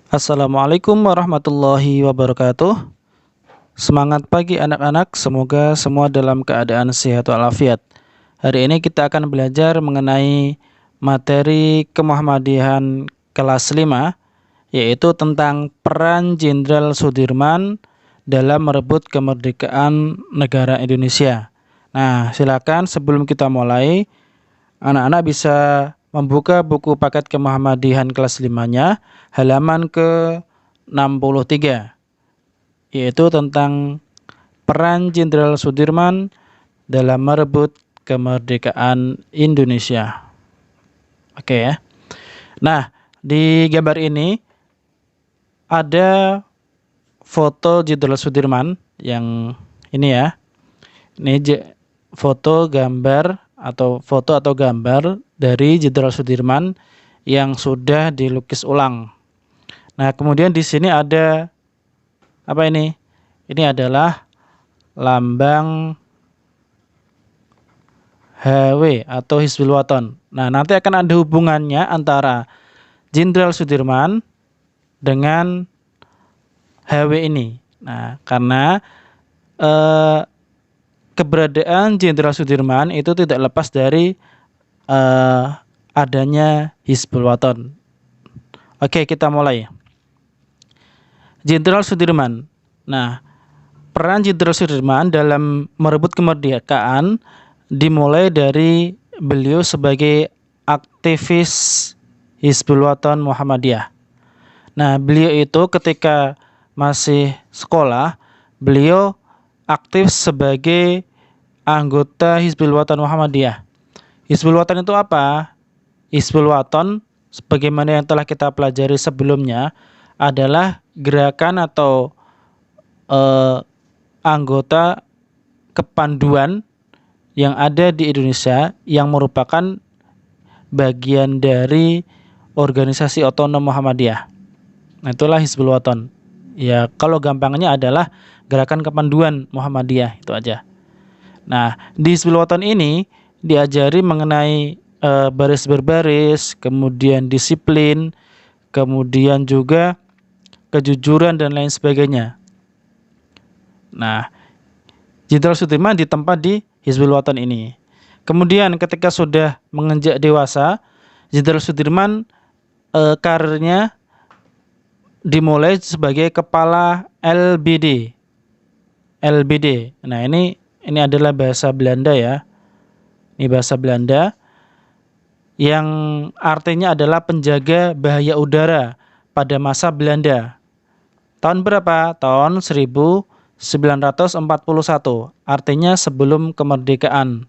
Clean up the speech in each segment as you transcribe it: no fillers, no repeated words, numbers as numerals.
Assalamualaikum warahmatullahi wabarakatuh. Semangat pagi anak-anak, semoga semua dalam keadaan sehat walafiat. Hari ini kita akan belajar mengenai materi kemuhammadiyahan kelas 5, yaitu tentang peran Jenderal Sudirman dalam merebut kemerdekaan negara Indonesia. Nah, silakan sebelum kita mulai, anak-anak bisa membuka buku paket kemuhammadiyahan kelas 5-nya, halaman ke-63, yaitu tentang peran Jenderal Sudirman dalam merebut kemerdekaan Indonesia. Oke ya. Nah, di gambar ini ada foto Jenderal Sudirman yang ini ya. Ini foto atau gambar dari Jenderal Sudirman yang sudah dilukis ulang. Nah, kemudian di sini ada apa ini? Ini adalah lambang HW atau Hizbul Wathan. Nah, nanti akan ada hubungannya antara Jenderal Sudirman dengan HW ini. Nah, karena keberadaan Jenderal Sudirman itu tidak lepas dari adanya Hizbul Wathan. Oke, kita mulai. Jenderal Sudirman. Nah, peran Jenderal Sudirman dalam merebut kemerdekaan dimulai dari beliau sebagai aktivis Hizbul Wathan Muhammadiyah. Nah, beliau itu ketika masih sekolah, beliau aktif sebagai anggota Hizbul Wathan Muhammadiyah. Hizbul Wathan itu apa? Hizbul Wathan, sebagaimana yang telah kita pelajari sebelumnya, adalah gerakan atau anggota kepanduan yang ada di Indonesia yang merupakan bagian dari organisasi otonom Muhammadiyah. Nah, itulah Hizbul Wathan. Ya, kalau gampangnya adalah gerakan kepanduan Muhammadiyah, itu aja. Nah, di Hizbul Wathan ini diajari mengenai baris berbaris, kemudian disiplin, kemudian juga kejujuran dan lain sebagainya. Nah, Jenderal Sudirman ditempa di Hizbul Wathan ini. Kemudian ketika sudah menginjak dewasa, Jenderal Sudirman karirnya dimulai sebagai kepala LBD. LBD. Nah, ini adalah bahasa Belanda ya. Ini bahasa Belanda yang artinya adalah penjaga bahaya udara pada masa Belanda. Tahun berapa? Tahun 1941. Artinya sebelum kemerdekaan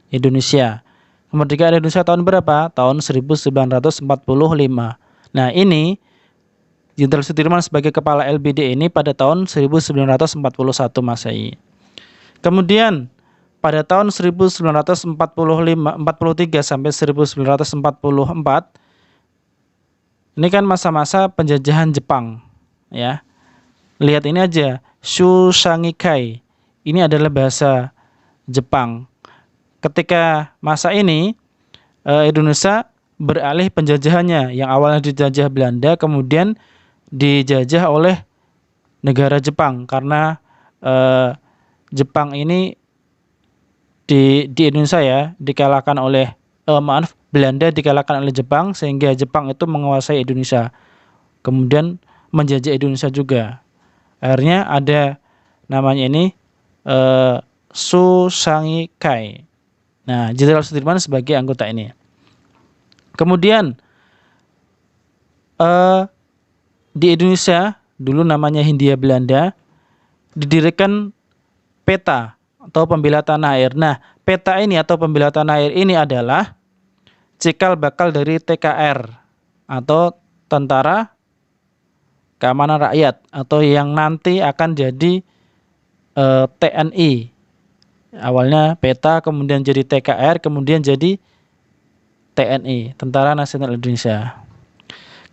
Indonesia. Kemerdekaan Indonesia tahun berapa? Tahun 1945. Nah, ini Jenderal Sudirman sebagai kepala LBD ini pada tahun 1941 Masehi. Kemudian pada tahun 1943 sampai 1944 ini kan masa-masa penjajahan Jepang ya. Lihat ini aja, Shushangikai. Ini adalah bahasa Jepang. Ketika masa ini Indonesia beralih penjajahannya, yang awalnya dijajah Belanda kemudian dijajah oleh negara Jepang karena Jepang ini di Indonesia ya dikalahkan oleh Belanda dikalahkan oleh Jepang sehingga Jepang itu menguasai Indonesia. Kemudian menjajah Indonesia juga. Akhirnya ada namanya ini Shushangikai. Nah, Jenderal Sudirman sebagai anggota ini. Kemudian di Indonesia dulu namanya Hindia Belanda didirikan PETA atau Pembela Tanah Air. Nah, PETA ini atau Pembela Tanah Air ini adalah cikal bakal dari TKR atau Tentara Keamanan Rakyat atau yang nanti akan jadi TNI. Awalnya PETA, kemudian jadi TKR, kemudian jadi TNI, Tentara Nasional Indonesia.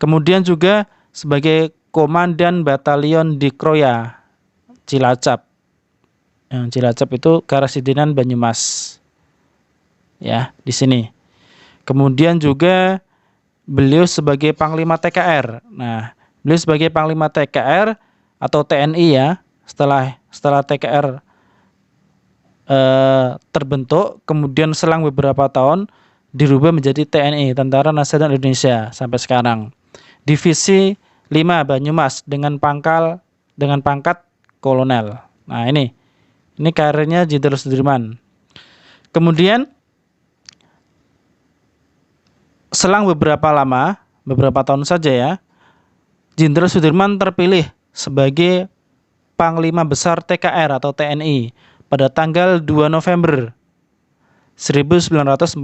Kemudian juga sebagai Komandan Batalion di Kroya, Cilacap. Yang Cilacap itu Karasidenan Banyumas. Ya, di sini. Kemudian juga beliau sebagai Panglima TKR. Nah, Beliau sebagai Panglima TKR atau TNI ya. Setelah TKR terbentuk, kemudian selang beberapa tahun dirubah menjadi TNI, Tentara Nasional Indonesia sampai sekarang. Divisi 5 Banyumas dengan pangkat kolonel. Nah, ini karirnya Jenderal Sudirman. Kemudian selang beberapa tahun saja ya, Jenderal Sudirman terpilih sebagai Panglima Besar TKR atau TNI pada tanggal 2 November 1945.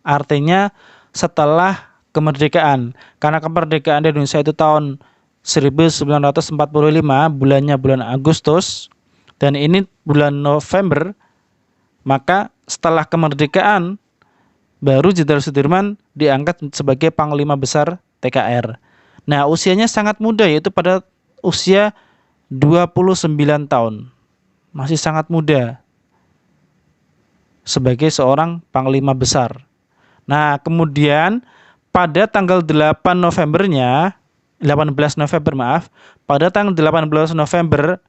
Artinya setelah kemerdekaan. Karena kemerdekaan di Indonesia itu tahun 1945, bulannya bulan Agustus, dan ini bulan November, maka setelah kemerdekaan baru Jenderal Sudirman diangkat sebagai Panglima Besar TKR. Nah, usianya sangat muda, yaitu pada usia 29 tahun. Masih sangat muda sebagai seorang Panglima Besar. Nah, kemudian pada tanggal 18 November, pada tanggal 18 November,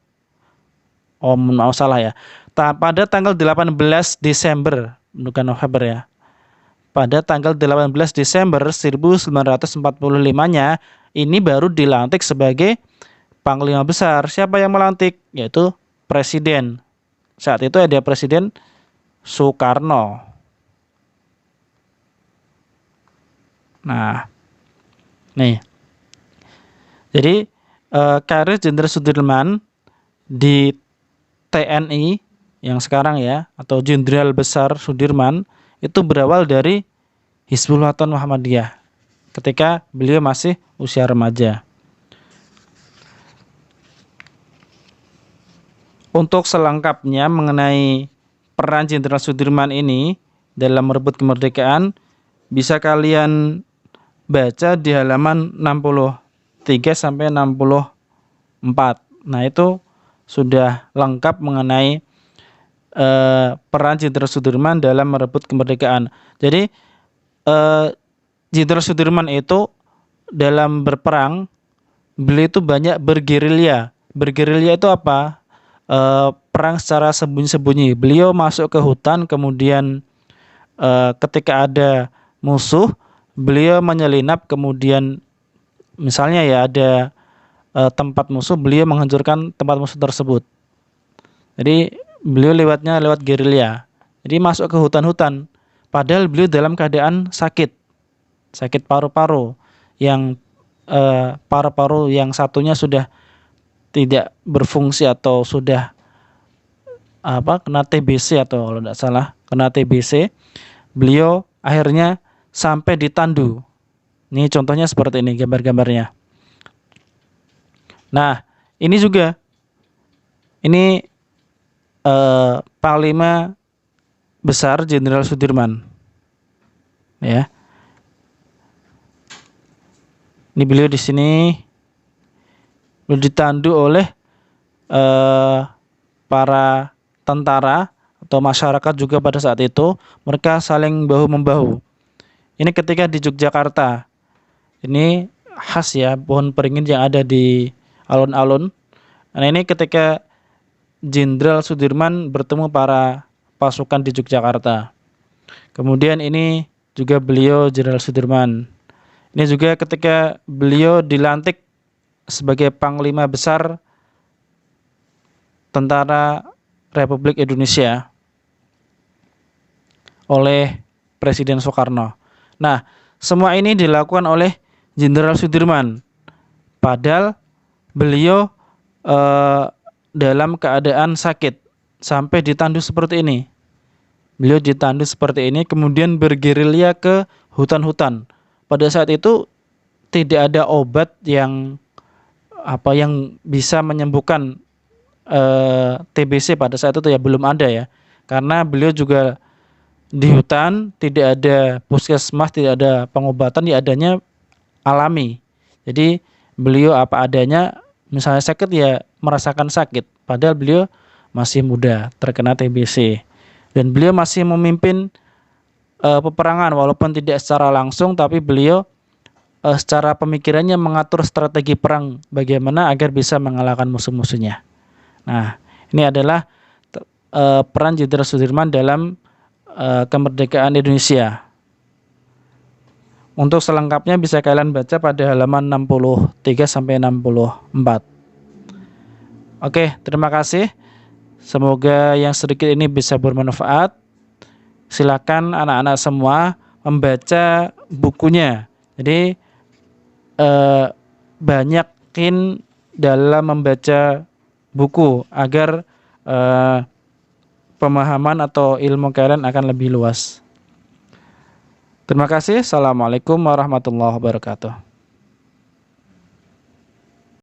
pada tanggal 18 Desember, bukan November ya. Pada tanggal 18 Desember 1945-nya ini baru dilantik sebagai Panglima Besar. Siapa yang melantik? Yaitu Presiden. Saat itu ada Presiden Soekarno. Nah, nih. Jadi karir Jenderal Sudirman di TNI yang sekarang ya, atau Jenderal Besar Sudirman, itu berawal dari Hizbul Wathan Muhammadiyah ketika beliau masih usia remaja. Untuk selengkapnya mengenai peran Jenderal Sudirman ini dalam merebut kemerdekaan, bisa kalian baca di halaman 63 sampai 64. Nah, itu sudah lengkap mengenai peran Jenderal Sudirman dalam merebut kemerdekaan. Jadi Jenderal Sudirman itu dalam berperang, beliau itu banyak bergerilya. Bergerilya itu apa? Perang secara sembunyi-sembunyi. Beliau masuk ke hutan, kemudian ketika ada musuh, beliau menyelinap, kemudian misalnya ya ada tempat musuh, beliau menghancurkan tempat musuh tersebut. Jadi beliau lewat gerilya. Jadi masuk ke hutan-hutan. Padahal beliau dalam keadaan sakit paru-paru, yang paru-paru yang satunya sudah tidak berfungsi atau sudah kena TBC, atau kalau tidak salah kena TBC. Beliau akhirnya sampai ditandu. Ini contohnya seperti ini gambar-gambarnya. Nah, ini juga Panglima Besar Jenderal Sudirman, ya. Ini beliau di sini ditandu oleh para tentara atau masyarakat juga pada saat itu. Mereka saling bahu-membahu. Ini ketika di Yogyakarta. Ini khas ya, pohon beringin yang ada di alun-alun. Nah, ini ketika Jenderal Sudirman bertemu para pasukan di Yogyakarta. Kemudian ini juga beliau Jenderal Sudirman. Ini juga ketika beliau dilantik sebagai Panglima Besar Tentara Republik Indonesia oleh Presiden Soekarno. Nah, semua ini dilakukan oleh Jenderal Sudirman. Padahal beliau dalam keadaan sakit sampai ditandu seperti ini. Beliau ditandu seperti ini, kemudian bergerilya ke hutan-hutan. Pada saat itu tidak ada obat yang bisa menyembuhkan TBC pada saat itu ya, belum ada ya. Karena beliau juga di hutan, tidak ada puskesmas, tidak ada pengobatan, ya adanya alami. Jadi beliau apa adanya, misalnya sakit ya merasakan sakit, padahal beliau masih muda terkena TBC, dan beliau masih memimpin peperangan walaupun tidak secara langsung, tapi beliau secara pemikirannya mengatur strategi perang bagaimana agar bisa mengalahkan musuh-musuhnya. Nah, ini adalah peran Jenderal Sudirman dalam kemerdekaan Indonesia. Untuk selengkapnya bisa kalian baca pada halaman 63 sampai 64. Oke, terima kasih. Semoga yang sedikit ini bisa bermanfaat. Silakan anak-anak semua membaca bukunya. Jadi banyakin dalam membaca buku agar pemahaman atau ilmu kalian akan lebih luas. Terima kasih. Assalamualaikum warahmatullahi wabarakatuh.